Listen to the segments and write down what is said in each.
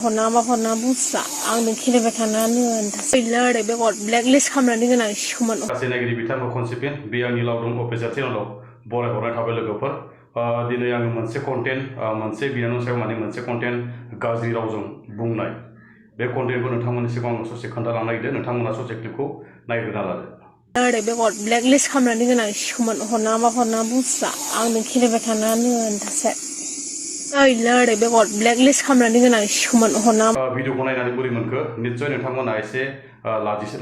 हरना बुस्रा आंनो खेलेबाय थानानै फैला आरो बे ब्लेकलिस्ट खालामनानै गोनां सिखोमोन गासै नायगिरि बिथांखौ खनसेफिन बे आंनि लावदुम अफिसियेल चेनेलाव बरायहरनाय थाबाय लोगोफोर दिनै आङो मोनसे कन्टेन्ट मोनसे बिनानावनि सायाव माने मोनसे कन्टेन्ट गाज्रि रावजों बुंनाय बे कन्टेन्टखौ नोंथांमोननि सिगाङाव आङो ससे खोन्थालांनो नागिरदों नोंथांमोना ससे क्लिपखौ नायग्रोना लादो आरो बे ब्लेकलिस्ट खालामनानै गोनां सिखोमोन हरना बुस्रा आंनो खेलेबाय थानानै थासे फैला आरो बे ब्लेकलिस्ट खालामनानै गोनां सिखोमोन भिडिअखौ नायनानै बोरै मोनखो निस्सय नोंथांमोना एसे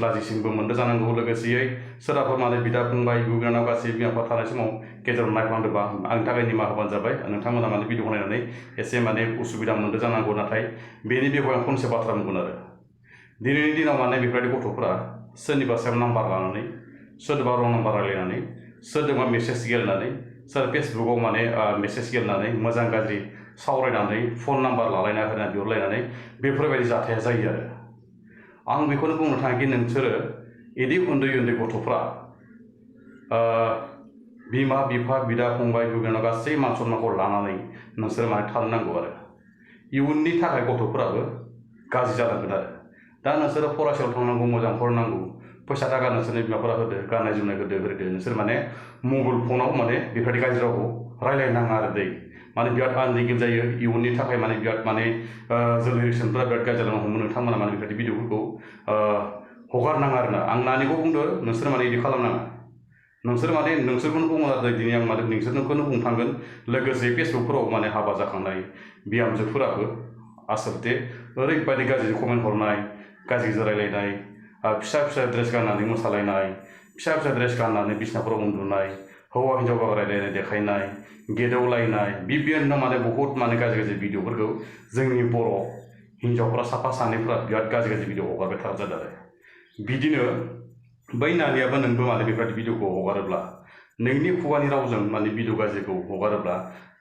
लाजिसिनबो मोनदों जानांगौ लोगोसेयै सोरबाफोर माने बिदा फंबाय बिब' बिनानाव गासै बिमा बिफा थानाय समाव गेजेराव नायफ्लांदोंबा आंनि थाखाय निमाहा होबानो जाबाय नोंथांमोना माने भिडिअखौ नायनानै एसे माने उसुबिदा मोनदों जानांगौ नाथाय बेनि बेखौ आं फंसे बाथ्रा बुंगोन आरो दिनैनि दिनाव माने बेफोरबायदि गथ'फोरा सोरनिबा सायाव नाम्बार लानानै सोरबा रं नाम्बार रायलायनानै सोरजोंबा मेसेज गेलेनानै सोर फेसबुकाव माने मेसेज गेलेनानै मोजां गाज्रि सावरायनानै फन नाम्बार लालायना होनानै बिहरलायनानै बेफोरबायदि जाथाया जायो आरो आं बेखौनो बुंनो थाङोदि नोंसोरो इदि उन्दै उन्दै गथ'फ्रा बिमा बिफा बिदा फंबाय बिब' बिनानाव गासै मान सन्मानखौ लानानै नोंसोर माने थानो नांगौ आरो इयुननि थाखाय गथ'फोराबो गाज्रि जालांगोन आरो दा नोंसोरो फरायसालियाव थांनांगौ मोजां फरायनांगौ फैसा थाखा नोंसोरनि बिमाफोरा होदो गाननाय जोमनाय होदो नोंसोर माने मबाइल फनाव माने बेफोरबायदि गाज्रि रावखौ रायलायनाङा आरो दै माने बिराद आनलिगेल जायो इयुननि थाखाय माने बिराद माने जेनेरेसनफोरा बिराद गाज्रि जालांनो हमो नोंथांमोना माने बेफोरबायदि भिडिअफोरखौ हगारनाङा आरोना आं नानिखौ बुंदो नोंसोर माने बिदि खालामनाङा नोंसोर माने नोंसोरखौनो बुङो आरो दिनै आं माने नोंसोरखौनो बुंनो थांगोन लोगोसे फेसबुकफोराव माने हाबा जाखांनाय बिहामजोफोराबो आसलथे ओरैबायदि गाज्रि कमेन्ट हरनाय गाज्रि रायलायनाय फिसा फिसा ड्रेस गाननानै मोसालायनाय फिसा फिसा ड्रेस गाननानै बिसनाफोराव उन्दुनाय हौवा हिन्जाव रायलायनाय देखायनाय गेदावलायनाय बिभिन्न माने बहुत माने गाज्रि गाज्रि भिडिअफोरखौ जोंनि बर' हिन्जावफ्रा साफा सानैफ्रा बिराद गाज्रि गाज्रि भिडिअ हगारबाय थाग्रा जादों आरो बिदिनो बै नानियाबो नोंबो माने बेफोरबायदि भिडिअखौ हगारोब्ला नोंनि खुगानि रावजों माने भिडिअ गाज्रिखौ हगारोब्ला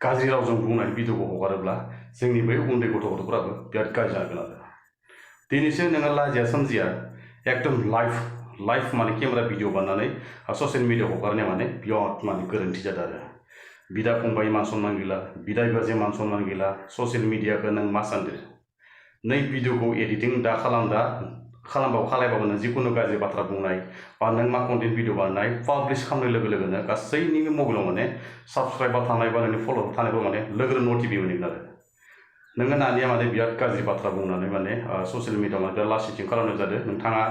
गाज्रि रावजों बुंनाय भिडिअखौ हगारोब्ला जोंनि बै उन्दै गथ'फोराबो बिराद गाज्रि जागोन आरो दिनैसो नोङो लाजिया सोमजिया एकदम लाइभ माने केमेरा भिडिअ बानायनानै ससियेल मिडियाआव हगारनाया माने बिराद माने गोरोन्थि जादों आरो बिदा फंबाय मान सन्मान गैला बिदा बिबाजै मान सन्मान गैला ससियेल मिडियाखौ नों मा सानदो नै भिडिअखौ एडिटिं खालामबाबो नों जिखुनु गाज्रि बाथ्रा बुंनाय बा नों मा कन्टेन्ट भिडिअ बानायनाय पाब्लिश खालामनाय लोगो लोगोनो गासैनिबो मबाइलाव माने साबस्क्राइबार थानाय बा नोंनि फल'वार थानायखौ माने लोगो नटिफिकेसन मोनगोन आरो नोङो नानिया माने बिराद गाज्रि बाथ्रा बुंनानै माने ससियेल मिडियाआव माने बिराद लासिंसिं खालामनाय जादों नोंथाङा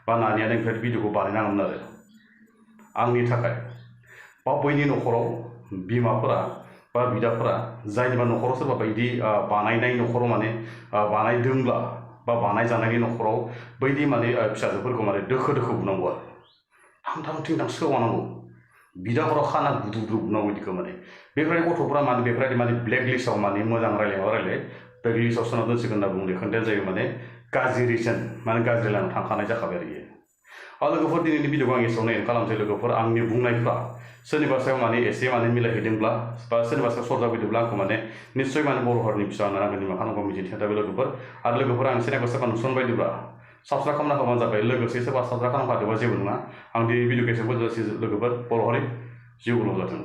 बा नानिया नोंनिफ्राय भिडिअखौ बानायनांगोन आरो आंनि थाखाय बा बैनि न'खराव बिमाफोरा बा बिदाफोरा जायनिबा न'खराव सोरबा बायदि बानायनाय न'खराव माने बानायदोंब्ला बा बानायजानायनि न'खराव बैदि माने फिसाजोफोरखौ माने दोखो बुनांगौ आरो थां थिं सोवानांगौ बिदाफोराव खाना बुद्रु बुनांगौ बिदिखौ माने बेफोरबायदि गथ'फोरा माने बेफोरबायदि माने ब्लेक लिस्टआव माने मोजां रायलाय ब्लेक लिस्टआव सोना दोनसिगोन होनना बुंनाय खोन्थाया जायो माने गाज्रि रिजन माने गाज्रि लामायाव थांखानाय जाखाबाय आरो लोगोफोर दिनैनि भिडिअखौ आं एसेयावनो एन्ड खालामसै लोगोफोर आंनि बुंनायफ्रा सोरनिबा सायाव माने एसे माने मिलायहैदोंब्ला बा सोरनिबा सायाव सर जाफैदोंब्ला आंखौ माने निस्सय माने बर' हारिनि फिसा होननानै आंनि निमाहा खालामनांगौ मिजिंथिनाय थाबाय लोगोफोर आरो लोगोफोर आं चेनेलखौ सोरबा नुसनबायदोंब्ला साबस्क्राइब खालामना होबानो जाबाय लोगोसे सोरबा साबस्क्राइब खालामखादोंबा जेबो नङा आं दिनै भिडिअखौ एसे फोजोबनोसै लोगोफोर बर' हारि जिउ गोलाव जाथों